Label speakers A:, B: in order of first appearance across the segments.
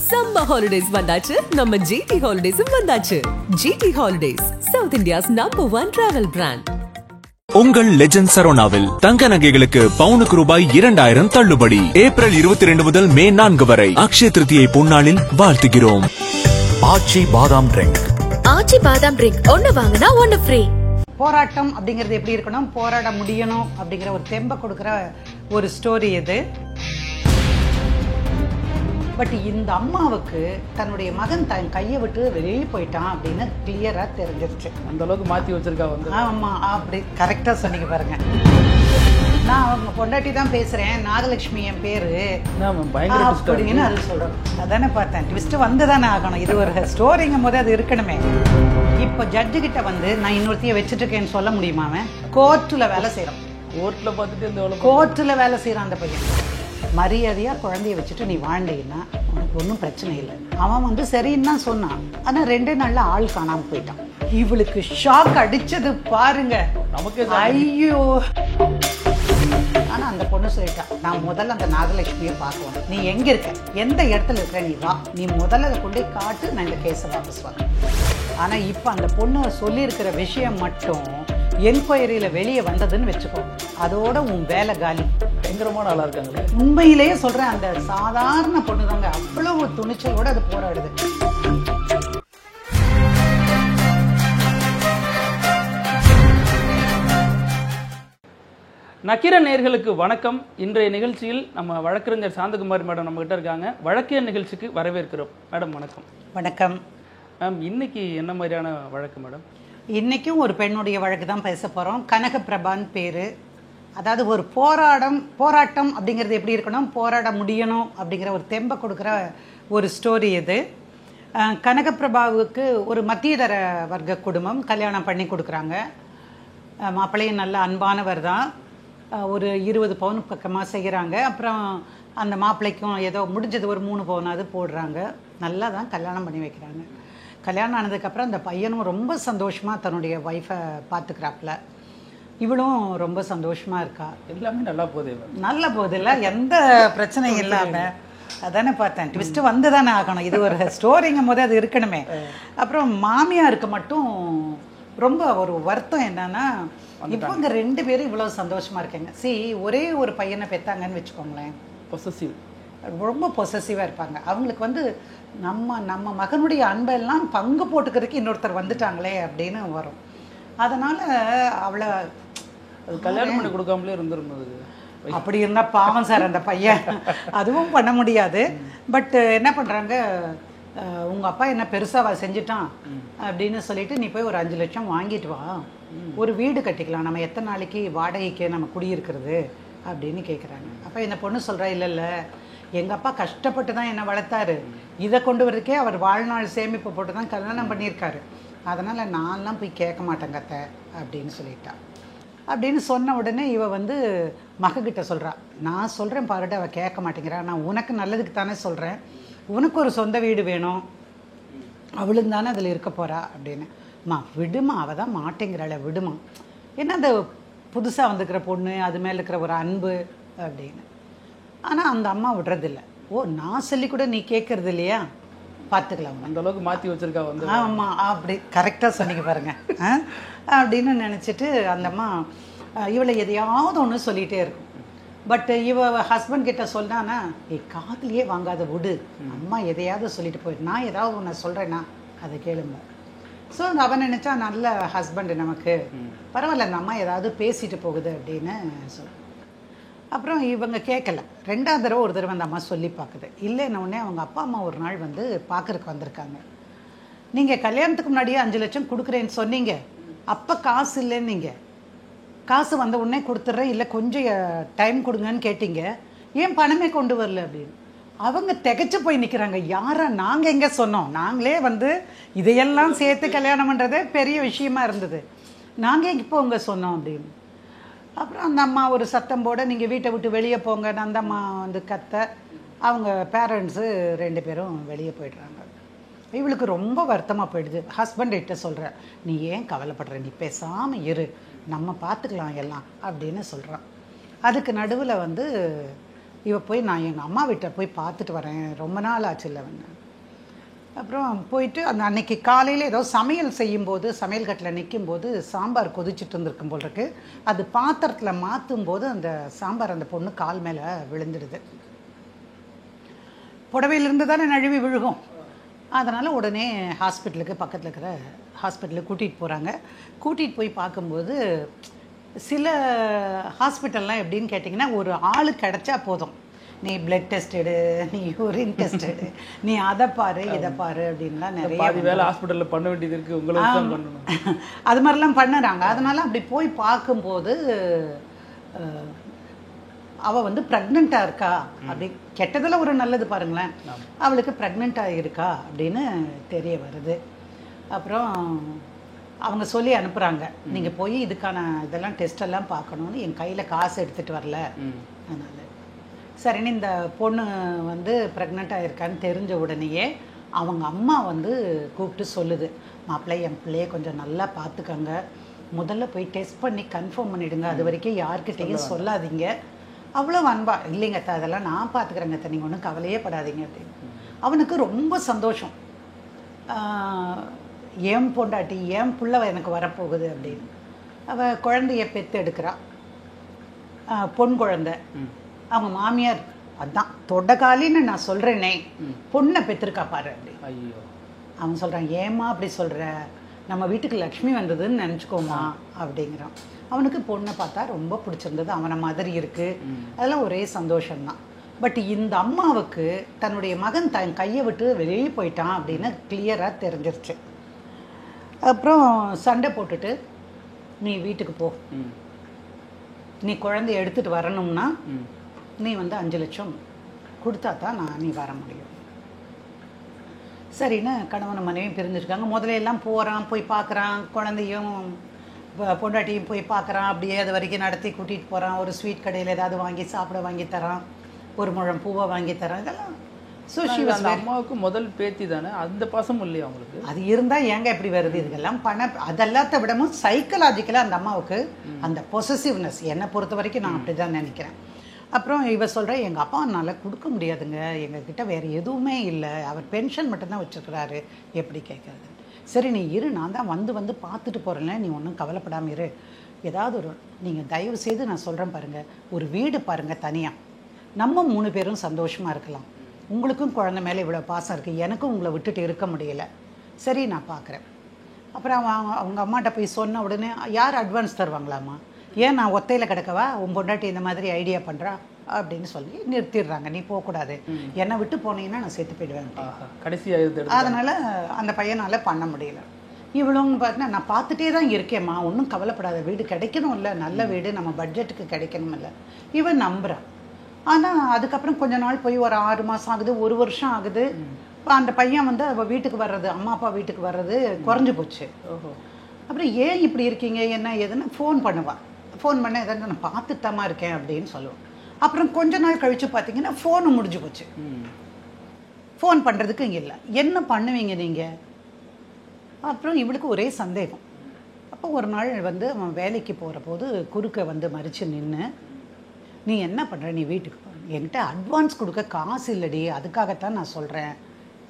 A: Summer holidays வந்தாச்சு, நம்ம GT ஹாலிடேஸும் வந்தாச்சு. GT holidays, south India's number 1 travel brand.
B: உங்கள் லெஜண்ட் சரோனாவில் தங்க நகைகளுக்கு பவுனுக்கு ரூபாய் 2000 தள்ளுபடி. ஏப்ரல் 22 முதல் மே 4 வரை அக்ஷய திருதியை பொன்னாளில் வாழ்த்துகிறோம்.
C: ஆச்சி பாதாம் ட்ரிங்க்.
D: ஆச்சி பாதாம் ட்ரிங்க் ஒன்னு வாங்கினா ஒன்னு ஃப்ரீ.
E: போராட்டம் அப்படிங்கிறது எப்படி இருக்கணும், போராட முடியணும் அப்படிங்கிற ஒரு தெம்ப கொடுக்குற ஒரு ஸ்டோரி இது. பட் இந்த அம்மாவுக்கு தன்னுடைய மகன் தன் கையை விட்டு வெளியே போயிட்டான் அப்படின்னு கிளியரா தெரிஞ்சிருச்சு.
F: அந்த அளவுக்கு மாத்தி வச்சிருக்கா வந்து.
E: ஆமா, அப்படி கரெக்டா சொன்னீங்க பாருங்க. நான் அவங்க பொண்டாட்டி தான் பேசுறேன், நாகலட்சுமி என் பேரு அப்படின்னு அது சொல்றோம். அதானே பார்த்தேன், ட்விஸ்ட் வந்துதானே ஆகணும். இது ஒரு ஸ்டோரிங்கும் போது அது இருக்கணுமே. இப்போ ஜட்ஜு கிட்ட வந்து நான் இன்னொருத்தைய வச்சுட்டு இருக்கேன்னு சொல்ல முடியுமா? அவன் கோர்ட்ல வேலை செய்யறான்.
F: கோர்ட்ல பார்த்துட்டு
E: கோர்ட்ல வேலை செய்யறான் அந்த பையன். மரியாதையா குழந்தைய வச்சுட்டு நீ வாழ்ந்தீங்கன்னா உனக்கு ஒன்றும் பிரச்சனை இல்லை. அவன் வந்து சரின்னு தான் சொன்னான். ஆனா 2 நாள்ல ஆள் காணாம போயிட்டான். இவளுக்கு ஷாக் அடிச்சது பாருங்க நமக்கு. ஐயோ! ஆனா அந்த பொண்ணு சொல்லிட்டா, நான் முதல்ல அந்த நாகலட்சுமியை பார்க்கணும். நீ எங்க இருக்க, எந்த இடத்துல இருக்க, நீ வா, நீ முதல்ல அதை கொண்டு காட்டு, நான் இந்த கேஸை வாபஸ் வாங்க. ஆனா இப்ப அந்த பொண்ணு சொல்லியிருக்கிற விஷயம் மட்டும் என்கொயரியில வெளியே வந்ததுன்னு வச்சுக்கோ, அதோட உன் வேலை காலி.
F: பயங்கரமான ஆளா இருக்காங்களே.
E: உண்மையிலேயே சொல்றேன், அந்த சாதாரண பொண்ணு தாங்க அவ்வளவு துணிச்சலோட அது போராடுது.
F: நக்கீர நேயர்களுக்கு வணக்கம். இன்றைய நிகழ்ச்சியில் நம்ம வழக்கறிஞர் சாந்தகுமாரி மேடம் நம்ம கிட்ட இருக்காங்க. வழக்கியல் நிகழ்ச்சிக்கு வரவேற்கிறோம். மேடம் வணக்கம்.
E: வணக்கம்
F: மேம். இன்னைக்கு என்ன மாதிரியான வழக்கு மேடம்?
E: இன்னைக்கும் ஒரு பெண்ணுடைய வழக்கு தான் பேச போறோம். கனகப்பிரபான்னு பேரு. அதாவது ஒரு போராட்டம் அப்படிங்கிறது எப்படி இருக்கணும், போராட முடியணும் அப்படிங்கிற ஒரு தெம்ப கொடுக்குற ஒரு ஸ்டோரி இது. கனகப்பிரபாவுக்கு ஒரு மத்தியதர வர்க்க குடும்பம் கல்யாணம் பண்ணி கொடுக்குறாங்க. மாப்பிள்ளையும் நல்ல அன்பானவர் தான். ஒரு 20 பவுன் பக்கமாக செய்கிறாங்க. அப்புறம் அந்த மாப்பிள்ளைக்கும் ஏதோ முடிஞ்சது ஒரு 3 பவுனாவது போடுறாங்க. நல்லா தான் கல்யாணம் பண்ணி வைக்கிறாங்க. கல்யாணம் ஆனதுக்கப்புறம் அந்த பையனும் ரொம்ப சந்தோஷமாக தன்னுடைய ஒய்ஃபை பார்த்துக்கிறாப்புல. இவளும் ரொம்ப சந்தோஷமாக இருக்கா.
F: எல்லாமே நல்லா போகுது.
E: நல்ல போதில்ல, எந்த பிரச்சனையும் இல்லாமல். அதானே பார்த்தேன், ட்விஸ்ட் வந்து தானே ஆகணும். இது ஒரு ஸ்டோரிங்கும் போது அது இருக்கணுமே. அப்புறம் மாமியாருக்கு மட்டும் ரொம்ப ஒரு வருத்தம் என்னன்னா, இப்போ இங்கே 2 பேரும் இவ்வளோ சந்தோஷமாக இருக்காங்க. ஒரே ஒரு பையனை பெற்றாங்கன்னு வச்சுக்கோங்களேன்,
F: பொசசிவ்,
E: ரொம்ப பொசசிவாக இருப்பாங்க. அவங்களுக்கு வந்து நம்ம மகனுடைய அன்பெல்லாம் பங்கு போட்டுக்கிறதுக்கு இன்னொருத்தர் வந்துட்டாங்களே அப்படின்னு வரும். அதனால் அவளை
F: கல்யாணம் பண்ணி கொடுக்காமலே இருந்துருந்தது.
E: அப்படி இருந்தால் பாவம் சார் அந்த பையன். அதுவும் பண்ண முடியாது. பட் என்ன பண்ணுறாங்க, உங்கள் அப்பா என்ன பெருசாக செஞ்சுட்டான் அப்படின்னு சொல்லிட்டு நீ போய் ஒரு 5 லட்சம் வாங்கிட்டு வா, ஒரு வீடு கட்டிக்கலாம், நம்ம எத்தனை நாளைக்கு வாடகைக்கு நம்ம குடியிருக்கிறது அப்படின்னு கேட்குறாங்க. அப்போ இந்த பொண்ணு சொல்கிறா, இல்லை எங்கள் அப்பா கஷ்டப்பட்டு தான் என்னை வளர்த்தாரு, இதை கொண்டு வரதுக்கே அவர் வாழ்நாள் சேமிப்பு போட்டு தான் கல்யாணம் பண்ணியிருக்காரு, அதனால் நான்லாம் போய் கேட்க மாட்டேங்க அத்தை அப்படின்னு சொல்லிட்டா. அப்படின்னு சொன்ன உடனே இவ வந்து மகக்கிட்ட சொல்கிறா, நான் சொல்கிறேன் பாருட்டு, அவள் கேட்க மாட்டேங்கிறா, நான் உனக்கு நல்லதுக்கு தானே சொல்கிறேன், உனக்கு ஒரு சொந்த வீடு வேணும், அவளுக்கு தானே அதில் இருக்க போகிறா அப்படின்னு. விடுமா, அவள் தான் மாட்டேங்கிறாள, விடுமா, என்ன அந்த புதுசாக வந்துக்கிற பொண்ணு அது மேலே இருக்கிற ஒரு அன்பு அப்படின்னு. ஆனால் அந்த அம்மா விடுறதில்ல. நான் சொல்லி கூட நீ கேட்கறது இல்லையா, பார்த்துக்கலாம்,
F: அந்த அளவுக்கு மாற்றி வச்சிருக்கா வந்து.
E: ஆமாம், அப்படி கரெக்டாக சொன்னீங்க பாருங்க அப்படின்னு நினச்சிட்டு அந்த அம்மா இவளை எதையாவது ஒன்று சொல்லிகிட்டே இருக்கும். பட் இவ ஹஸ்பண்ட் கிட்ட சொன்னான்னா, காதுலையே வாங்காத விடு, அம்மா எதையாவது சொல்லிட்டு போயிடு, நான் ஏதாவது ஒன்று சொல்கிறேன்னா அதை கேளுங்க. ஸோ அவன் நினச்சா நல்ல ஹஸ்பண்டு நமக்கு, பரவாயில்ல அந்த அம்மா ஏதாவது பேசிட்டு போகுது அப்படின்னு சொல். அப்புறம் இவங்க கேட்கல. 2ஆவது தடவை ஒரு தடவை அந்த அம்மா சொல்லி பார்க்குது. இல்லைன்ன உடனே அவங்க அப்பா அம்மா ஒரு நாள் வந்து பார்க்குறக்கு வந்திருக்காங்க. நீங்கள் கல்யாணத்துக்கு முன்னாடியே 5 லட்சம் கொடுக்குறேன்னு சொன்னீங்க, அப்போ காசு இல்லைன்னு நீங்கள், காசு வந்த உடனே கொடுத்துட்றேன், இல்லை கொஞ்சம் டைம் கொடுங்கன்னு கேட்டீங்க, ஏன் பணமே கொண்டு வரல அப்படின்னு. அவங்க திகைச்சு போய் நிற்கிறாங்க. யாரா, நாங்கள் எங்கே சொன்னோம், நாங்களே வந்து இதையெல்லாம் சேர்த்து கல்யாணம் பண்ணுறதே பெரிய விஷயமா இருந்தது, நாங்கள் இப்போ உங்க சொன்னோம் அப்படின்னு. அப்புறம் அந்த அம்மா ஒரு சத்தம் போட, நீங்கள் வீட்டை விட்டு வெளியே போங்கன்னு அந்த அம்மா வந்து கத்த, அவங்க பேரண்ட்ஸு 2 பேரும் வெளியே போய்ட்றாங்க. இவளுக்கு ரொம்ப வருத்தமாக போயிடுது. ஹஸ்பண்ட் கிட்ட சொல்கிற, நீ ஏன் கவலைப்படுற, நீ பேசாமல் இரு, நம்ம பார்த்துக்கலாம் எல்லாம் அப்படின்னு சொல்கிறான். அதுக்கு நடுவில் வந்து இவ போய், நான் எங்கள் அம்மா வீட்டை போய் பார்த்துட்டு வரேன், ரொம்ப நாள் ஆச்சு இல்லை. அப்புறம் போயிட்டு அந்த அன்னைக்கு காலையில் ஏதோ சமையல் செய்யும்போது சமையல் கட்டில் நிற்கும்போது சாம்பார் கொதிச்சுட்டு இருந்திருக்கும் போல் இருக்கு. அது பாத்திரத்தில் மாற்றும் போது அந்த சாம்பார் அந்த பொண்ணு கால் மேலே விழுந்துடுது. புடவையிலிருந்து தானே நழுவி விழுகும். அதனால் உடனே ஹாஸ்பிட்டலுக்கு பக்கத்தில் இருக்கிற ஹாஸ்பிட்டலுக்கு கூட்டிகிட்டு போகிறாங்க. கூட்டிகிட்டு போய் பார்க்கும்போது சில ஹாஸ்பிட்டல்லாம் எப்படின்னு கேட்டிங்கன்னா, ஒரு ஆள் கிடச்சா போதும், நீ பிளட் டெஸ்ட் எடு, நீ யூரின் டெஸ்ட் எடு, நீ அதை பாரு இதை பாரு அப்படின்லாம் நிறைய
F: வேலை ஹாஸ்பிட்டலில் பண்ண வேண்டியது இருக்குது. உங்களுக்கு பண்ணணும்.
E: அது மாதிரிலாம் பண்ணுறாங்க. அதனால் அப்படி போய் பார்க்கும்போது அவள் வந்து ப்ரெக்னெண்ட்டாக இருக்கா அப்படி, கெட்டதில் ஒரு நல்லது பாருங்களேன், அவளுக்கு ப்ரெக்னெண்ட்டாக இருக்கா அப்படின்னு தெரிய வருது. அப்புறம் அவங்க சொல்லி அனுப்புகிறாங்க, நீங்கள் போய் இதுக்கான இதெல்லாம் டெஸ்டெல்லாம் பார்க்கணுன்னு. என் கையில் காசு எடுத்துகிட்டு வரல. அதனால் சரின்னு இந்த பொண்ணு வந்து ப்ரெக்னெண்ட்டாக இருக்கான்னு தெரிஞ்ச உடனேயே அவங்க அம்மா வந்து கூப்பிட்டு சொல்லுது, மாப்பிள்ளை என் பிள்ளையை கொஞ்சம் நல்லா பார்த்துக்கங்க, முதல்ல போய் டெஸ்ட் பண்ணி கன்ஃபார்ம் பண்ணிவிடுங்க, அது வரைக்கும் யார்கிட்டையும் சொல்லாதீங்க. அவ்வளோ அன்பா, இல்லைங்க அத்தை அதெல்லாம் நான் பார்த்துக்கிறேங்க அத்தை, நீங்கள் ஒன்றும் கவலையே படாதீங்க அப்படின்னு. அவனுக்கு ரொம்ப சந்தோஷம், ஏன் பொண்டாட்டி ஏன் புள்ள எனக்கு வரப்போகுது அப்படின்னு. அவள் குழந்தைய பெற்று எடுக்கிறா, பொன் குழந்தை. அவங்க மாமியார் அதான் தொண்டகாலின்னு நான் சொல்கிறேனே, பொண்ணை பெற்றிருக்கா பாரு அப்படி. அவன் சொல்கிறான், ஏம்மா அப்படி சொல்கிற, நம்ம வீட்டுக்கு லக்ஷ்மி வந்ததுன்னு நினச்சிக்கோமா அப்படிங்கிறான். அவனுக்கு பொண்ணை பார்த்தா ரொம்ப பிடிச்சிருந்தது, அவனை மாதிரி இருக்குது, அதெல்லாம் ஒரே சந்தோஷம்தான். பட் இந்த அம்மாவுக்கு தன்னுடைய மகன் தன் கையை விட்டு வெளியே போயிட்டான் அப்படின்னு கிளியராக தெரிஞ்சிருச்சு. அப்புறம் சண்டை போட்டுட்டு, நீ வீட்டுக்கு போ, நீ குழந்தைய எடுத்துகிட்டு வரணும்னா நீ வந்து 5 லட்சம் கொடுத்தா தான் நீ வர முடியும். சரின்னு கணவன் மனைவியும் பிரிஞ்சிருக்காங்க. முதல்ல எல்லாம் போகிறான், போய் பார்க்குறான், குழந்தையும் பொண்டாட்டியும் போய் பார்க்குறான், அப்படியே அது வரைக்கும் நடத்தி கூட்டிகிட்டு போகிறான். ஒரு ஸ்வீட் கடையில் ஏதாவது வாங்கி சாப்பிட வாங்கி தரான், ஒரு முழம் பூவை வாங்கி தரான். இதெல்லாம்
F: அந்த அம்மாவுக்கு முதல் பேத்தி தானே, அந்த பாசம் இல்லையா அவங்களுக்கு?
E: அது இருந்தால் ஏங்க எப்படி வருது இதுக்கெல்லாம் அதெல்லாத்த விடமும் சைக்கலாஜிக்கலாக அந்த அம்மாவுக்கு அந்த பொசசிவ்னஸ், என்னை பொறுத்த வரைக்கும் நான் அப்படி தான் நினைக்கிறேன். அப்புறம் இவ சொல்கிறேன், எங்கள் அப்பானால கொடுக்க முடியாதுங்க, எங்ககிட்ட வேறு எதுவுமே இல்லை, அவர் பென்ஷன் மட்டும்தான் வச்சுருக்கிறாரு, எப்படி கேட்குறது. சரி நீ இரு, நான் தான் வந்து பார்த்துட்டு போகிறேன்ல, நீ ஒன்றும் கவலைப்படாமல் இரு. ஏதாவது ஒரு நீங்கள் தயவு செய்து நான் சொல்கிறேன் பாருங்கள், ஒரு வீடு பாருங்கள் தனியாக, நம்ம 3 பேரும் சந்தோஷமாக இருக்கலாம். உங்களுக்கும் குழந்தை மேலே இவ்வளோ பாசம் இருக்குது, எனக்கும் உங்களை விட்டுட்டு இருக்க முடியலை. சரி நான் பார்க்குறேன். அப்புறம் அவங்க அம்மாட்ட போய் சொன்ன உடனே, யார் அட்வான்ஸ் தருவாங்களாம்மா, ஏன் நான் ஒத்தையில் கிடக்கவா, உன் பொண்டாட்டி இந்த மாதிரி ஐடியா பண்ணுறா அப்படின்னு சொல்லி நிறுத்திடுறாங்க. நீ போகக்கூடாது, என்னை விட்டு போனீங்கன்னா நான் செத்து போயிடுவேன் கடைசியாக. அதனால் அந்த பையனால் பண்ண முடியல. இவ்வளோங்க பார்த்தீங்கன்னா, நான் பார்த்துட்டே தான் இருக்கேம்மா, ஒன்றும் கவலைப்படாத, வீடு கிடைக்கணும் இல்லை, நல்ல வீடு நம்ம பட்ஜெட்டுக்கு கிடைக்கணும் இல்லை. இவன் நம்புகிறான். ஆனால் அதுக்கப்புறம் கொஞ்ச நாள் போய் ஒரு 6 மாதம் ஆகுது, 1 வருஷம் ஆகுது. அந்த பையன் வந்து அவள் வீட்டுக்கு வர்றது, அம்மா அப்பா வீட்டுக்கு வர்றது குறைஞ்சி போச்சு. அப்புறம் ஏன் இப்படி இருக்கீங்க என்ன ஏதுன்னு ஃபோன் பண்ணுவாள். ஃபோன் பண்ண எதாவது நான் பார்த்துட்டாமா இருக்கேன் அப்படின்னு சொல்லுவோம். அப்புறம் கொஞ்ச நாள் கழித்து பார்த்தீங்கன்னா ஃபோனு முடிஞ்சு போச்சு, ஃபோன் பண்ணுறதுக்கு இங்கே இல்லை. என்ன பண்ணுவீங்க நீங்கள்? அப்புறம் இவளுக்கு ஒரே சந்தேகம். அப்போ ஒரு நாள் வந்து அவன் வேலைக்கு போகிற போது குறுக்க வந்து மறித்து நின்று, நீ என்ன பண்ணுற, நீ வீட்டுக்கு போ, என்கிட்ட அட்வான்ஸ் கொடுக்க காசு இல்லடி, அதுக்காகத்தான் நான் சொல்கிறேன்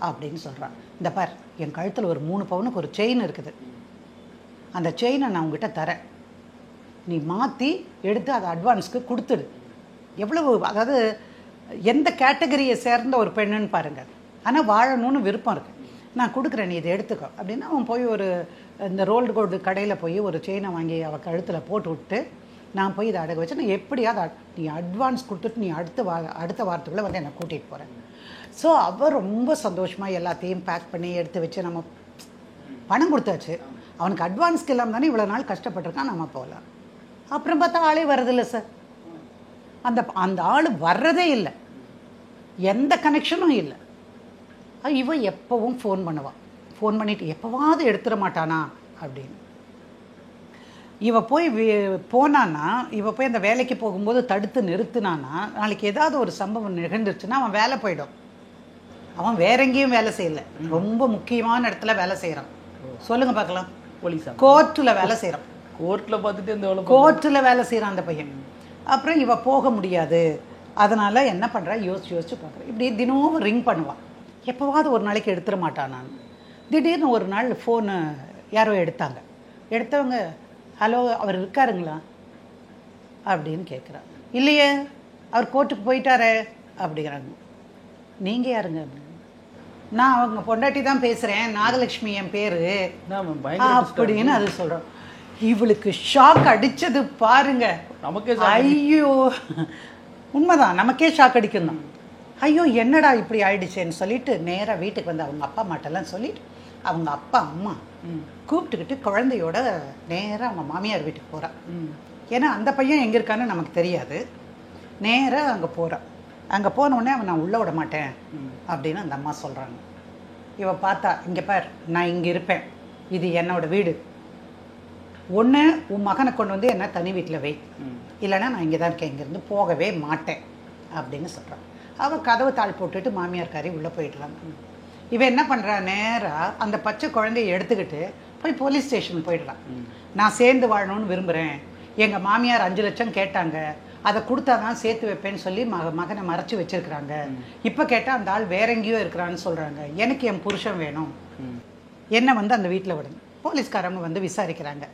E: அப்படின்னு சொல்கிறான். இந்த பார், என் கழுத்தில் ஒரு 3 பவுனுக்கு ஒரு செயின் இருக்குது, அந்த செயினை நான் உங்ககிட்ட தரேன், நீ மாற்றி எடுத்து அதை அட்வான்ஸ்க்கு கொடுத்துடு. எவ்வளவு, அதாவது எந்த கேட்டகரியை சேர்ந்த ஒரு பெண்ணுன்னு பாருங்கள், ஆனால் வாழணும்னு விருப்பம் இருக்குது, நான் கொடுக்குறேன், நீ இதை எடுத்துக்கோ அப்படின்னு. அவன் போய் ஒரு இந்த ரோல்டு கோல்டு கடையில் போய் ஒரு செயினை வாங்கி அவள் கழுத்தில் போட்டு விட்டு, நான் போய் இதை அடகு வச்சு, நான் எப்படியாவது நீ அட்வான்ஸ் கொடுத்துட்டு நீ அடுத்த வாரத்துக்குள்ளே வந்து என்னை கூட்டிகிட்டு போகிறேன். ஸோ அவள் ரொம்ப சந்தோஷமாக எல்லாத்தையும் பேக் பண்ணி எடுத்து வச்சு, நம்ம பணம் கொடுத்தாச்சு, அவனுக்கு அட்வான்ஸ்க்கு இல்லாமல் தானே இவ்வளோ நாள் கஷ்டப்பட்டிருக்கான், நம்ம போகலாம். அப்புறம் பார்த்தா ஆளே வர்றதில்லை சார், அந்த ஆள் வர்றதே இல்லை, எந்த கனெக்ஷனும் இல்லை. இவன் எப்போவும் ஃபோன் பண்ணுவான், ஃபோன் பண்ணிவிட்டு எப்போவாவது எடுத்துட மாட்டானா அப்படின்னு. இவ போய் போனான்னா, இவ போய் அந்த வேலைக்கு போகும்போது தடுத்து நிறுத்தினானா, நாளைக்கு ஏதாவது ஒரு சம்பவம் நிகழ்ந்துருச்சுன்னா அவன் வேலை போயிடும். அவன் வேற எங்கேயும் வேலை செய்யல, ரொம்ப முக்கியமான இடத்துல வேலை செய்கிறான். சொல்லுங்க பார்க்கலாம், கோர்ட்டில் வேலை செய்கிறான், கோர்ட்டில் வேலை செய்கிறான் அந்த பையன். அப்புறம் இவ போக முடியாது, அதனால் என்ன பண்ணுறா, யோசிச்சு பார்க்குறேன். இப்படி தினமும் ரிங் பண்ணுவான், எப்போவாவது ஒரு நாளைக்கு எடுத்துட மாட்டான் நான். திடீர்னு ஒரு நாள் ஃபோனு யாரோ எடுத்தாங்க. எடுத்தவங்க, ஹலோ அவர் இருக்காருங்களா அப்படின்னு கேட்குறாங்க. இல்லையே, அவர் கோர்ட்டுக்கு போயிட்டாரே அப்படிங்கிறாங்க. நீங்கள் யாருங்க அப்படின்னு. நான் அவங்க பொண்டாட்டி தான் பேசுகிறேன், நாகலட்சுமி என் பேர் அப்படின்னு அது சொல்கிறோம். இவளுக்கு ஷாக் அடிச்சது பாருங்க.
F: நமக்கே
E: ஐயோ, உண்மைதான், நமக்கே ஷாக் அடிக்கும் தான். ஐயோ என்னடா இப்படி ஆயிடுச்சேன்னு சொல்லிட்டு நேராக வீட்டுக்கு வந்து அவங்க அப்பா அம்மாட்டெல்லாம் சொல்லிட்டு அவங்க அப்பா அம்மா கூப்பிட்டுக்கிட்டு குழந்தையோட நேராக அவங்க மாமியார் வீட்டுக்கு போகிறான். ஏன்னா அந்த பையன் எங்கே இருக்கான்னு நமக்கு தெரியாது. நேராக அங்கே போகிறான். அங்கே போனோடனே அவன் நான் உள்ளே விட மாட்டேன் அப்படின்னு அந்த அம்மா சொல்கிறாங்க. இவ பார்த்தா, இங்கே பார், நான் இங்கே இருப்பேன், இது என்னோட வீடு, ஒன்று உன் மகனை கொண்டு வந்து என்ன தனி வீட்டில் வை, இல்லைன்னா நான் இங்கே தான் இருக்கேன், இங்கேருந்து போகவே மாட்டேன் அப்படின்னு சொல்கிறான். அவள் கதவு தாள் போட்டுட்டு மாமியார்காரி உள்ளே போயிடலாங்க. இவன் என்ன பண்ணுறா, நேராக அந்த பச்சை குழந்தைய எடுத்துக்கிட்டு போய் போலீஸ் ஸ்டேஷன் போயிடலாம். நான் சேர்ந்து வாழணும்னு விரும்புகிறேன், எங்கள் மாமியார் 5 லட்சம் கேட்டாங்க, அதை கொடுத்தா தான் சேர்த்து வைப்பேன்னு சொல்லி மகனை மறைச்சி வச்சிருக்கிறாங்க. இப்போ கேட்டால் அந்த ஆள் வேற எங்கேயோ இருக்கிறான்னு சொல்கிறாங்க. எனக்கு என் புருஷன் வேணும், என்னை வந்து அந்த வீட்டில் விடுங்க. போலீஸ்காரங்க வந்து விசாரிக்கிறாங்க.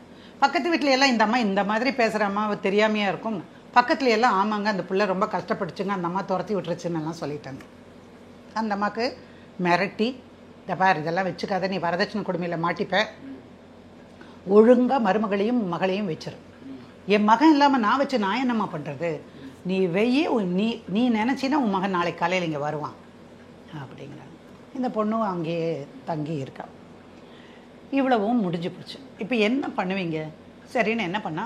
E: பக்கத்து வீட்டில எல்லாம் இந்த அம்மா இந்த மாதிரி பேசுகிற அம்மா தெரியாமையா இருக்கும். பக்கத்துல எல்லாம் ஆமாங்க அந்த பிள்ளை ரொம்ப கஷ்டப்பட்டுச்சுங்க, அந்த அம்மா துரத்தி விட்டுருச்சுன்னு எல்லாம் சொல்லிட்டாங்க. அந்த அம்மாவுக்கு மிரட்டி, இந்த பார் இதெல்லாம் வச்சுக்காத, நீ வரதட்சணை கொடுமையில் மாட்டிப்ப, ஒழுங்காக மருமகளையும் மகளையும் வச்சிரு, என் மகன் இல்லாமல் நான் வச்சு நான் என்னம்மா பண்ணுறது, நீ வெய்ய நீ நினச்சின்னா உன் மகன் நாளைக்கு காலையில் இங்கே வருவான் அப்படிங்கிறாங்க. இந்த பொண்ணும் அங்கேயே தங்கி இருக்கா. இவ்வளவும் முடிஞ்சு போச்சு. இப்போ என்ன பண்ணுவீங்க? சரின்னு என்ன பண்ணா,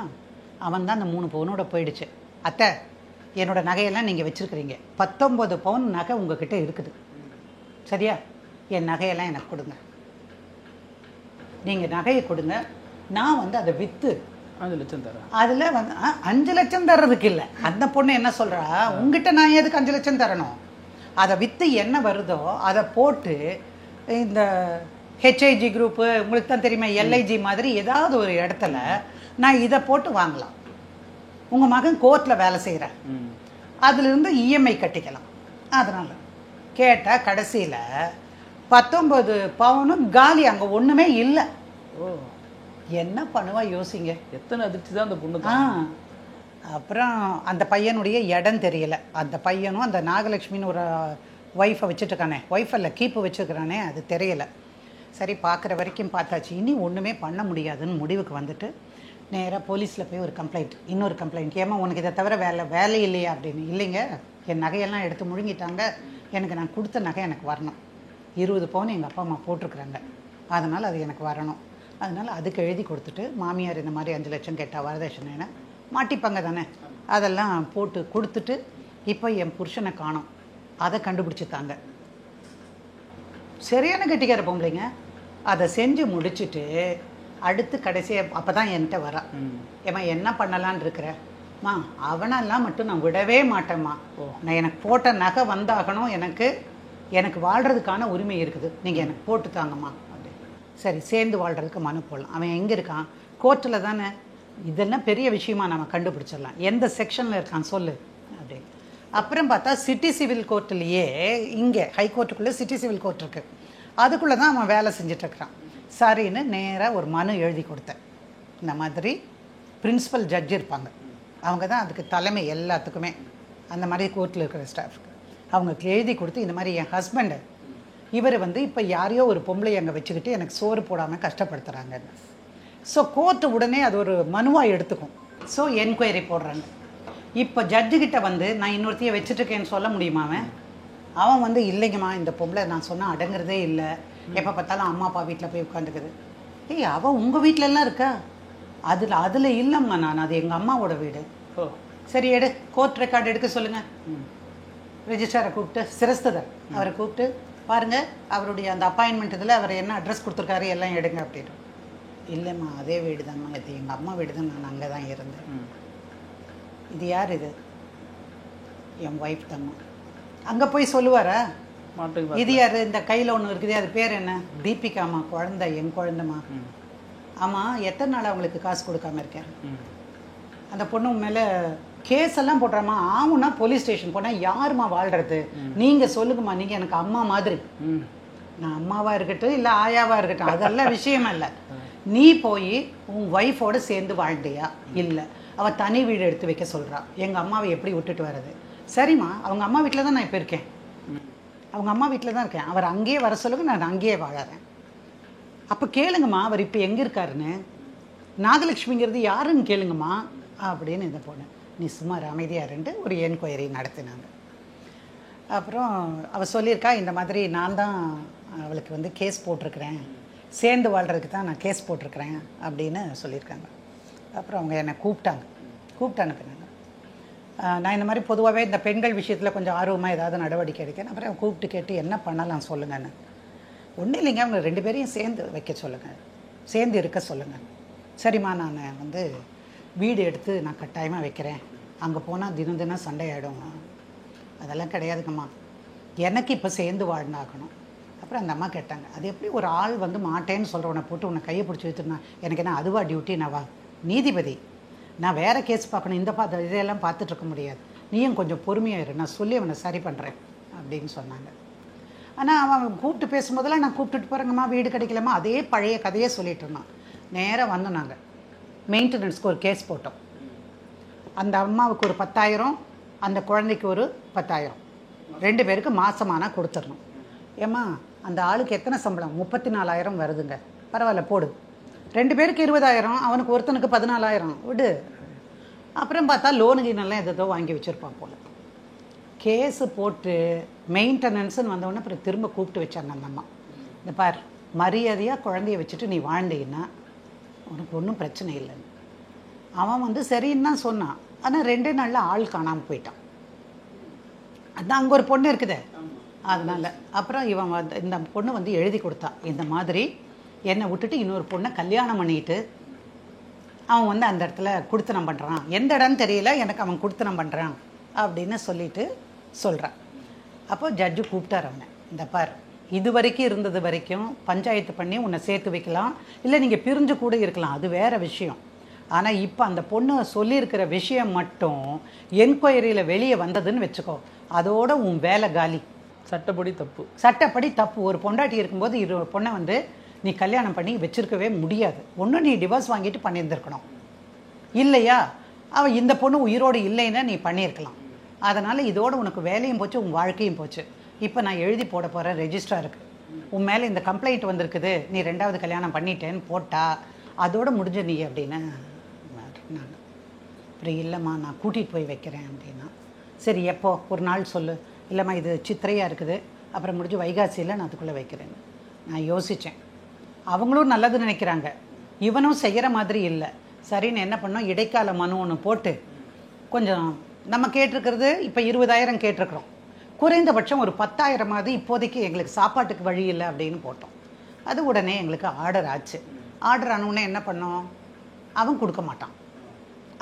E: அவன் தான் அந்த 3 பவுனோட போயிடுச்சு. அத்தை, என்னோட நகையெல்லாம் நீங்கள் வச்சுருக்கிறீங்க, 19 பவுன் நகை உங்ககிட்ட இருக்குது, சரியா? என் நகையெல்லாம் எனக்கு கொடுங்க, நீங்கள் நகையை கொடுங்க, நான் வந்து அதை விற்று
F: 5 லட்சம் தரேன்.
E: அதில் வந்து 5 லட்சம் தர்றதுக்கு இல்லை. அந்த பொண்ணு என்ன சொல்கிறா, உங்ககிட்ட நான் எதுக்கு 5 லட்சம் தரணும், அதை விற்று என்ன வருதோ அதை போட்டு இந்த ஹெச்ஐஜி குரூப்பு உங்களுக்கு தான் தெரியுமா, எல்ஐஜி மாதிரி ஏதாவது ஒரு இடத்துல நான் இதை போட்டு வாங்கலாம், உங்கள் மகன் கோர்ட்டில் வேலை செய்கிறேன், அதுலேருந்து இஎம்ஐ கட்டிக்கலாம். அதனால் கேட்டால் கடைசியில் 19 பவுனும் காலி, அங்கே ஒன்றுமே இல்லை.
F: ஓ,
E: என்ன பண்ணுவா யோசிங்க.
F: எத்தனை அதிர்ச்சி தான் அந்த பொண்ணு.
E: அப்புறம் அந்த பையனுடைய இடம் தெரியல. அந்த பையனும் அந்த நாகலட்சுமின்னு ஒரு ஒய்ஃபை வச்சுட்டுருக்கானே, ஒய்ஃப் இல்லை கீப்பு வச்சுருக்கிறானே, அது தெரியல. சரி, பார்க்குற வரைக்கும் பார்த்தாச்சு, இனி ஒன்றுமே பண்ண முடியாதுன்னு முடிவுக்கு வந்துட்டு நேராக போலீஸில் போய் ஒரு கம்ப்ளைண்ட், இன்னொரு கம்ப்ளைண்ட். ஏமா உனக்கு இதை தவிர வேலை இல்லையா அப்படின்னு. இல்லைங்க, என் நகையெல்லாம் எடுத்து முழுங்கிட்டாங்க, எனக்கு நான் கொடுத்த நகை எனக்கு வரணும், 20 பவுன் எங்கள் அப்பா அம்மா போட்டிருக்குறாங்க, அதனால் அது எனக்கு வரணும், அதனால் அதுக்கு எழுதி கொடுத்துட்டு மாமியார் இந்த மாதிரி 5 லட்சம் கேட்டால் வரதட்சணைன்னு மாட்டிப்பாங்க தானே, அதெல்லாம் போட்டு கொடுத்துட்டு இப்போ என் புருஷனை காணோம், அதை கண்டுபிடிச்சி தாங்க. சரியான கெட்டிக்கார பொம்பளைங்க. அதை செஞ்சு முடிச்சுட்டு அடுத்து கடைசியாக அப்போ தான் என்கிட்ட வரா, ஏம்மா என்ன பண்ணலான் இருக்கிறேம்மா, அவனெல்லாம் மட்டும் நான் விடவே மாட்டேம்மா, நான் எனக்கு போட்ட நகை வந்தாகணும், எனக்கு வாழ்கிறதுக்கான உரிமை இருக்குது, நீங்கள் எனக்கு போட்டு தாங்கம்மா அப்படின்னு. சரி, சேர்ந்து வாழ்கிறதுக்கு மனு போடலாம். அவன் எங்கே இருக்கான்? கோர்ட்டில் தானே, இதெல்லாம் பெரிய விஷயமா நம்ம கண்டுபிடிச்சிடலாம், எந்த செக்ஷனில் இருக்கான் சொல்லு அப்படின்னு. அப்புறம் பார்த்தா சிட்டி சிவில் கோர்ட்லேயே, இங்கே ஹைகோர்ட்டுக்குள்ளே சிட்டி சிவில் கோர்ட் இருக்குது, அதுக்குள்ளே தான் அவன் வேலை செஞ்சிட்ருக்கிறான். சரின்னு நேராக ஒரு மனு எழுதி கொடுத்தேன். இந்த மாதிரி பிரின்சிபல் ஜட்ஜ் இருப்பாங்க, அவங்க தான் அதுக்கு தலைமை எல்லாத்துக்குமே, அந்த மாதிரி கோர்ட்டில் இருக்கிற ஸ்டாஃப்க்கு அவங்களுக்கு எழுதி கொடுத்து, இந்த மாதிரி என் ஹஸ்பண்டு இவர் வந்து இப்போ யாரையோ ஒரு பொம்பளை அங்கே வச்சுக்கிட்டு எனக்கு சோறு போடாமல் கஷ்டப்படுத்துகிறாங்கன்னு. ஸோ கோர்ட்டு உடனே அது ஒரு மனுவாக எடுத்துக்கும். ஸோ என்கொயரி போடுறாங்க. இப்போ ஜட்ஜுக்கிட்ட வந்து நான் இன்னொருத்தையை வச்சுட்டுருக்கேன்னு சொல்ல முடியுமா? அவன் வந்து இல்லைங்கம்மா, இந்த பொம்பளை நான் சொன்னால் அடங்குறதே இல்லை, எப்போ பார்த்தாலும் அம்மா அப்பா வீட்டில் போய் உட்காந்துக்குது. ஏய், அவள் உங்கள் வீட்டிலலாம் இருக்கா? அதில் இல்லைம்மா, நான் அது எங்கள் அம்மாவோட வீடு.
F: ஓ,
E: சரி, எடு, கோர்ட் ரெக்கார்டு எடுக்க சொல்லுங்கள். ரெஜிஸ்ட்ராரை கூப்பிட்டு, சிரஸ்தர் அவரை கூப்பிட்டு பாருங்கள், அவருடைய அந்த அப்பாயின்மெண்ட் இதில் அவர் என்ன அட்ரஸ் கொடுத்துருக்காரு எல்லாம் எடுங்க அப்படின்னு. இல்லைம்மா, அதே வீடு தான்மா, இது எங்கள் அம்மா வீடு தான், நான் அங்கே தான் இருந்தேன். இது யார்? இது என் ஒய்ஃப் தாம்மா. அங்கே போய் சொல்லுவாரா? இது யார்? இந்த கையில் ஒன்று இருக்குது, அது பேர் என்ன? தீபிகாம்மா, குழந்தை, என் குழந்தைம்மா. ஆமாம், எத்தனை நாள் அவங்களுக்கு காசு கொடுக்காம இருக்கேன்? அந்த பொண்ணு மேலே கேஸ் எல்லாம் போடுறாமா, ஆகும்னா போலீஸ் ஸ்டேஷன் போனால் யாருமா வாழ்கிறது? நீங்கள் சொல்லுங்கம்மா, நீங்கள் எனக்கு அம்மா மாதிரி. நான் அம்மாவாக இருக்கட்டும் இல்லை ஆயாவாக இருக்கட்டும், அதெல்லாம் விஷயம் இல்லை. நீ போய் உன் ஒய்ஃபோடு சேர்ந்து வாழ்ந்தியா? இல்லை, அவள் தனி வீடு எடுத்து வைக்க சொல்கிறா. எங்கள் அம்மாவை எப்படி விட்டுட்டு வர்றது? சரிம்மா, அவங்க அம்மா வீட்டில் தான் நான் இப்போ இருக்கேன், அவங்க அம்மா வீட்டில் தான் இருக்கேன். அவர் அங்கேயே வர சொல்லுங்க, நான் அங்கேயே வாழறேன். அப்போ கேளுங்கம்மா, அவர் இப்போ எங்கே இருக்காருன்னு. நாகலட்சுமிங்கிறது யாருன்னு கேளுங்கம்மா அப்படின்னு இந்த பொண்ணு. நீ சும்மா அமைதியாக இருந்து ஒரு என்கொயரி நடத்தினாங்க. அப்புறம் அவள் சொல்லியிருக்கா, இந்த மாதிரி நான் தான் அவளுக்கு வந்து கேஸ் போட்டிருக்கிறேன், சேர்ந்து வாழ்கிறதுக்கு தான் நான் கேஸ் போட்டிருக்கிறேன் அப்படின்னு சொல்லியிருக்காங்க. அப்புறம் அவங்க என்னை கூப்பிட்டு அனுப்பினாங்க. நான் இந்த மாதிரி பொதுவாகவே இந்த பெண்கள் விஷயத்தில் கொஞ்சம் ஆர்வமாக ஏதாவது நடவடிக்கை எடுக்கேன். அப்புறம் கூப்பிட்டு கேட்டு என்ன பண்ணலாம் சொல்லுங்கன்னு. ஒன்றும் இல்லைங்க, அவங்க 2 பேரையும் சேர்ந்து வைக்க சொல்லுங்கள், சேர்ந்து இருக்க சொல்லுங்கள். சரிம்மா, நான் வந்து வீடு எடுத்து நான் கட்டாயமாக வைக்கிறேன், அங்கே போனால் தினம் தினம் சண்டை ஆகிடும். அதெல்லாம் கிடையாதுங்கம்மா, எனக்கு இப்போ சேர்ந்து வாழ்ந்தாகணும். அப்புறம் அந்த அம்மா கேட்டாங்க, அது எப்படி ஒரு ஆள் வந்து மாட்டேன்னு சொல்கிறவனை போட்டு உன்னை கையை பிடிச்சி வச்சுருந்தா எனக்கு என்ன அதுவா டியூட்டி? நான் நீதிபதி, நான் வேறு கேஸ் பார்க்கணும், இதெல்லாம் பார்த்துட்ருக்க முடியாது, நீயும் கொஞ்சம் பொறுமையாக இரு, நான் சொல்லி அவனை சரி பண்ணுறேன் அப்படின்னு சொன்னாங்க. ஆனால் அவன் கூப்பிட்டு பேசும்போதெல்லாம் நான் கூப்பிட்டுட்டு போகிறேங்கம்மா, வீடு கிடைக்கலம்மா, அதே பழைய கதையே சொல்லிட்டு இருந்தான். நேராக வந்தோம், நாங்கள் மெயின்டெனன்ஸ்க்கு ஒரு கேஸ் போட்டோம். அந்த அம்மாவுக்கு ஒரு 10,000, அந்த குழந்தைக்கு ஒரு 10,000, 2 பேருக்கு மாதமானால் கொடுத்துடணும். ஏம்மா, அந்த ஆளுக்கு எத்தனை சம்பளம்? 34,000 வருதுங்க, பரவாயில்ல போடு. 2 பேருக்கு 20,000, அவனுக்கு ஒருத்தனுக்கு 14,000 விடு. அப்புறம் பார்த்தா லோனுக்கு நல்லா எதோ வாங்கி வச்சுருப்பான் போல். கேஸு போட்டு மெயின்டெனன்ஸுன்னு வந்தவொடனே அப்புறம் திரும்ப கூப்பிட்டு வச்சாங்க அந்த அம்மா. இந்த பார், மரியாதையாக குழந்தைய வச்சுட்டு நீ வாழ்ந்தீங்கன்னா உனக்கு ஒன்றும் பிரச்சனை இல்லைன்னு. அவன் வந்து சரின்னு தான் சொன்னான். ஆனால் 2 நாளில் ஆள் காணாமல் போயிட்டான். அதான் அங்கே ஒரு பொண்ணு இருக்குது அதனால். அப்புறம் இவன் வந்து இந்த பொண்ணு வந்து எழுதி கொடுத்தா, இந்த மாதிரி என்னை விட்டுட்டு இன்னொரு பொண்ணை கல்யாணம் பண்ணிட்டு அவன் வந்து அந்த இடத்துல குடுத்தனம் பண்ணுறான், எந்த இடம்னு தெரியல, எனக்கு அவன் குடுத்தனம் பண்ணுறான் அப்படின்னு சொல்லிட்டு சொல்கிறான். அப்போ ஜட்ஜு கூப்பிட்டார் அவனை, இந்த பார், இது வரைக்கும் இருந்தது வரைக்கும் பஞ்சாயத்து பண்ணி உன்னை சேர்த்து வைக்கலாம், இல்லை நீங்கள் பிரிஞ்சு கூட இருக்கலாம், அது வேறு விஷயம். ஆனால் இப்போ அந்த பொண்ணு சொல்லியிருக்கிற விஷயம் மட்டும் என்கொயரியில் வெளியே வந்ததுன்னு வச்சுக்கோ, அதோட உன் வேலை காலி. சட்டப்படி தப்பு. ஒரு பொண்டாட்டி இருக்கும்போது ஒரு பொண்ணை வந்து நீ கல்யாணம் பண்ணி வச்சிருக்கவே முடியாது. ஒன்று நீ டிவோர்ஸ் வாங்கிட்டு பண்ணியிருந்துருக்கணும், இல்லையா அவள் இந்த பொண்ணு உயிரோடு இல்லைன்னா நீ பண்ணியிருக்கலாம். அதனால் இதோடு உனக்கு வேலையும் போச்சு, உன் வாழ்க்கையும் போச்சு. இப்போ நான் எழுதி போட போகிறேன் ரெஜிஸ்ட்ராருக்கு, உன் மேலே இந்த கம்ப்ளைண்ட் வந்திருக்குது, நீ 2வது கல்யாணம் பண்ணிட்டேன்னு போட்டா அதோடு முடிஞ்ச நீ அப்படின்னு நான். அப்புறம் இல்லைம்மா, நான் கூட்டிகிட்டு போய் வைக்கிறேன் அப்படின்னா. சரி, எப்போ ஒரு நாள் சொல்லு. இல்லைம்மா, இது சித்திரையாக இருக்குது, அப்புறம் முடிஞ்சு வைகாசியில் நான் அதுக்குள்ளே வைக்கிறேன்னு. நான் யோசித்தேன், அவங்களும் நல்லது நினைக்கிறாங்க, இவனும் செய்கிற மாதிரி இல்லை. சரின்னு என்ன பண்ணோம், இடைக்கால மனு ஒன்று போட்டு கொஞ்சம் நம்ம கேட்டிருக்கிறது இப்போ 20,000 கேட்டிருக்கிறோம், குறைந்தபட்சம் ஒரு 10,000 இப்போதைக்கு எங்களுக்கு சாப்பாட்டுக்கு வழி இல்லை அப்படின்னு போட்டோம். அது உடனே எங்களுக்கு ஆர்டர் ஆச்சு. ஆர்டர் ஆனவுடனே என்ன பண்ணோம், அவன் கொடுக்க மாட்டான்.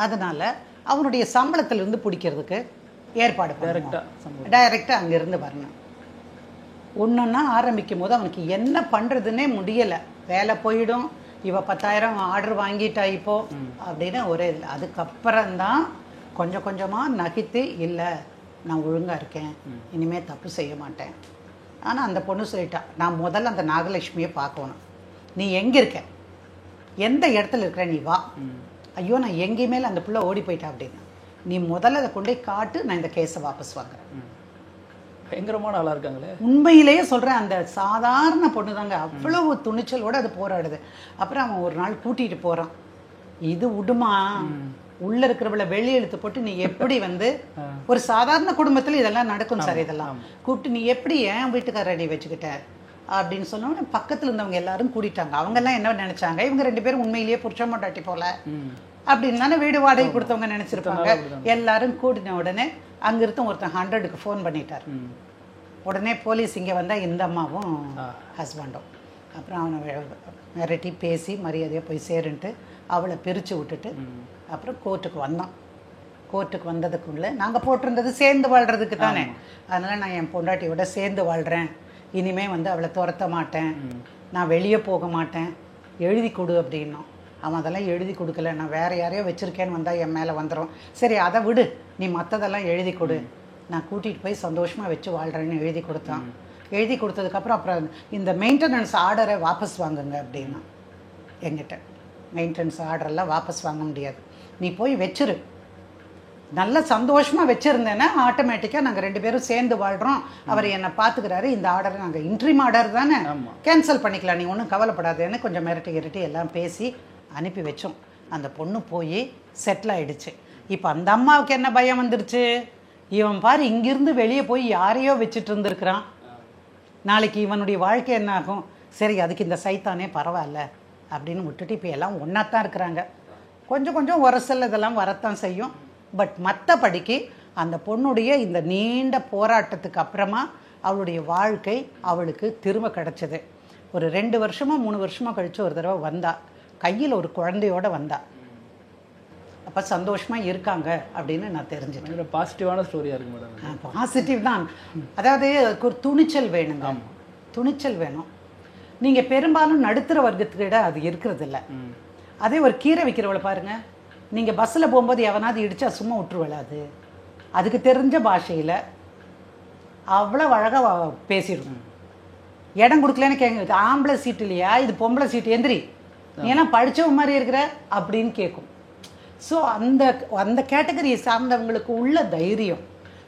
E: அதனால் அவனுடைய சம்பளத்திலிருந்து பிடிக்கிறதுக்கு ஏற்பாடு டைரெக்டாக அங்கேருந்து வரணும். ஒன்றுன்னா ஆரம்பிக்கும் போது அவனுக்கு என்ன பண்ணுறதுன்னே முடியலை, வேலை போயிடும், இவ 10,000 ஆர்டர் வாங்கிட்டா இப்போ அப்படின்னு ஒரே இல்லை. அதுக்கப்புறம்தான் கொஞ்சம் கொஞ்சமாக நகித்து, இல்லை நான் ஒழுங்காக இருக்கேன், இனிமேல் தப்பு செய்ய மாட்டேன். ஆனால் அந்த பொண்ணு சொல்லிட்டா, நான் முதல்ல அந்த நாகலட்சுமியை பார்க்கணும், நீ எங்கே இருக்க, எந்த இடத்துல இருக்கிற, நீ வா. ஐயோ, நான் எங்கேயுமே அந்த பிள்ளை ஓடி போயிட்டா அப்படின்னா, நீ முதல்ல அதை கொண்டே காட்டு, நான் இந்த கேஸை வாபஸ் வாங்குறேன்.
F: பயங்கரமான ஆளாக இருக்காங்களே,
E: உண்மையிலேயே சொல்கிறேன். அந்த சாதாரண பொண்ணு தாங்க, அவ்வளவு துணிச்சலோடு அது போராடுது. அப்புறம் அவன் ஒரு நாள் கூட்டிகிட்டு போகிறான், இது விடுமா, உள்ளே இருக்கிறவளை வெளியே இழுத்து போட்டு நீ எப்படி வந்து ஒரு சாதாரண குடும்பத்தில் இதெல்லாம் நடக்கும் சார், இதெல்லாம் கூப்பிட்டு நீ எப்படி ஏன் வீட்டுக்கார நீ வச்சுக்கிட்ட அப்படின்னு சொன்னோன்னே பக்கத்தில் இருந்தவங்க எல்லாரும் கூட்டிட்டாங்க. அவங்கெல்லாம் என்ன நினச்சாங்க, இவங்க 2 பேரும் உண்மையிலேயே புருஷன் பொண்டாட்டி போல அப்படின்னு தானே வீடு வாடகை கொடுத்தவங்க நினச்சிருப்பாங்க. எல்லாரும் கூட்டின உடனே அங்கே இருந்த ஒருத்தன் 100க்கு ஃபோன் பண்ணிட்டார். உடனே போலீஸ் இங்கே வந்தால் இந்த அம்மாவும் ஹஸ்பண்டும். அப்புறம் அவனை மிரட்டி பேசி மரியாதையாக போய் சேருன்ட்டு அவளை பிரித்து விட்டுட்டு அப்புறம் கோர்ட்டுக்கு வந்தோம். கோர்ட்டுக்கு வந்ததுக்குள்ளே நாங்கள் போட்டிருந்தது சேர்ந்து வாழ்கிறதுக்கு தானே, அதனால் நான் என் பொண்டாட்டியோட சேர்ந்து வாழ்கிறேன், இனிமேல் வந்து அவளை துரத்த மாட்டேன், நான் வெளியே போக மாட்டேன், எழுதி கொடு அப்படின்னோம். அவன் அதெல்லாம் எழுதி கொடுக்கல, நான் வேறு யாரையோ வச்சுருக்கேன்னு வந்தால் என் மேலே வந்துடும். சரி அதை விடு, நீ மற்றதெல்லாம் எழுதி கொடு, நான் கூட்டிகிட்டு போய் சந்தோஷமாக வச்சு வாழ்கிறேன்னு எழுதி கொடுத்தான். எழுதி கொடுத்ததுக்கப்புறம் அப்புறம் இந்த மெயின்டெனன்ஸ் ஆர்டரை வாபஸ் வாங்குங்க அப்படின்னா என்கிட்ட. மெயின்டெனன்ஸ் ஆர்டரெல்லாம் வாபஸ் வாங்க முடியாது, நீ போய் வச்சிரு. நல்ல சந்தோஷமாக வச்சுருந்தேன்னா ஆட்டோமேட்டிக்காக நாங்கள் 2 பேரும் சேர்ந்து வாழ்கிறோம், அவர் என்னை பார்த்துக்கிறாரு, இந்த ஆர்டரை நாங்கள் இன்ட்ரீம் ஆர்டர் தானே கேன்சல் பண்ணிக்கலாம், நீ ஒன்றும் கவலைப்படாதேன்னு கொஞ்சம் மிரட்டி எல்லாம் பேசி அனுப்பி வச்சோம். அந்த பொண்ணு போய் செட்டில் ஆகிடுச்சு. இப்போ அந்த அம்மாவுக்கு என்ன பயம் வந்துடுச்சு, இவன் பாரு இங்கிருந்து வெளியே போய் யாரையோ வச்சுட்டு இருந்துருக்கிறான், நாளைக்கு இவனுடைய வாழ்க்கை என்ன ஆகும், சரி அதுக்கு இந்த சைத்தானே பரவாயில்ல அப்படின்னு விட்டுட்டு இப்போ எல்லாம் ஒன்றா தான் இருக்கிறாங்க. கொஞ்சம் உரசல் இதெல்லாம் வரத்தான் செய்யும். பட் மற்றபடிக்கு அந்த பொண்ணுடைய இந்த நீண்ட போராட்டத்துக்கு அப்புறமா அவளுடைய வாழ்க்கை அவளுக்கு திரும்ப கிடச்சிது. ஒரு 2 வருஷமோ 3 வருஷமோ கழித்து ஒரு தடவை வந்தா, கையில் ஒரு குழந்தையோடு வந்தா. அப்போ சந்தோஷமாக இருக்காங்க அப்படின்னு நான் தெரிஞ்சுட்டேன்.
F: பாசிட்டிவான ஸ்டோரியாக இருக்கு மேடம்.
E: பாசிட்டிவ் தான். அதாவது ஒரு துணிச்சல் வேணுங்க, துணிச்சல் வேணும். நீங்கள் பெரும்பாலும் நடுத்தர வர்க்கத்துக்கிட்ட அது இருக்கிறது இல்லை. அதே ஒரு கீரை விற்கிறவளை பாருங்கள், நீங்கள் பஸ்ஸில் போகும்போது எவனாவது இடித்தா சும்மா விட்டுருவலாது, அதுக்கு தெரிஞ்ச பாஷையில் அவ்வளோ அழகாக பேசிடும். இடம் கொடுக்கலன்னு கேட்க, ஆம்பளை சீட்டு இல்லையா இது பொம்பளை சீட்டு எந்திரி, ஏன்னா படித்தவ மாதிரி இருக்கிற அப்படின்னு கேட்கும். ஸோ அந்த அந்த கேட்டகரியை சார்ந்தவங்களுக்கு உள்ள தைரியம்.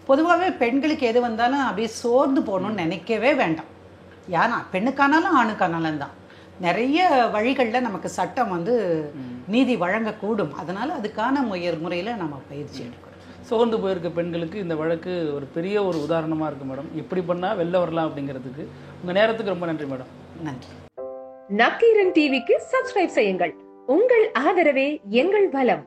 E: பொதுவாகவே பெண்களுக்கு எது வந்தாலும் அப்படியே சோர்ந்து போகணும்னு நினைக்கவே வேண்டாம். ஏன்னா பெண்ணுக்கானாலும் ஆணுக்கானாலும் தான் நிறைய வழிகளில் நமக்கு சட்டம் நீதி வழங்கக்கூடும். அதனால் அதுக்கான முறையில் நம்ம பயிற்சி எடுக்கணும்.
F: சோர்ந்து போயிருக்க பெண்களுக்கு இந்த வழக்கு ஒரு பெரிய ஒரு உதாரணமாக இருக்குது மேடம். எப்படி பண்ணால் வெளில வரலாம் அப்படிங்கிறதுக்கு. உங்கள் நேரத்துக்கு ரொம்ப நன்றி மேடம்.
E: நன்றி.
G: நக்கீரன் டிவிக்கு சப்ஸ்கிரைப் செய்யுங்கள். உங்கள் ஆதரவே எங்கள் பலம்.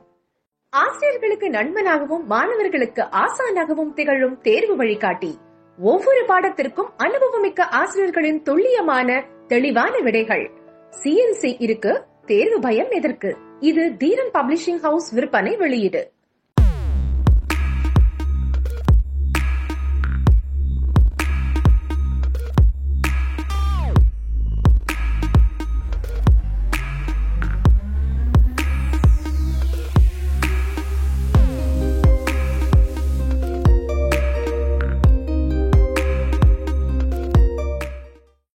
G: ஆசிரியர்களுக்கு நண்பனாகவும் மாணவர்களுக்கு ஆசானாகவும் திகழும் தேர்வு வழிகாட்டி. ஒவ்வொரு பாடத்திற்கும் அனுபவமிக்க ஆசிரியர்களின் துல்லியமான தெளிவான விடைகள். CNC இருக்கு, தேர்வு பயம் எதற்கு? இது தீரன் பப்ளிஷிங் ஹவுஸ் விற்பனை வெளியீடு.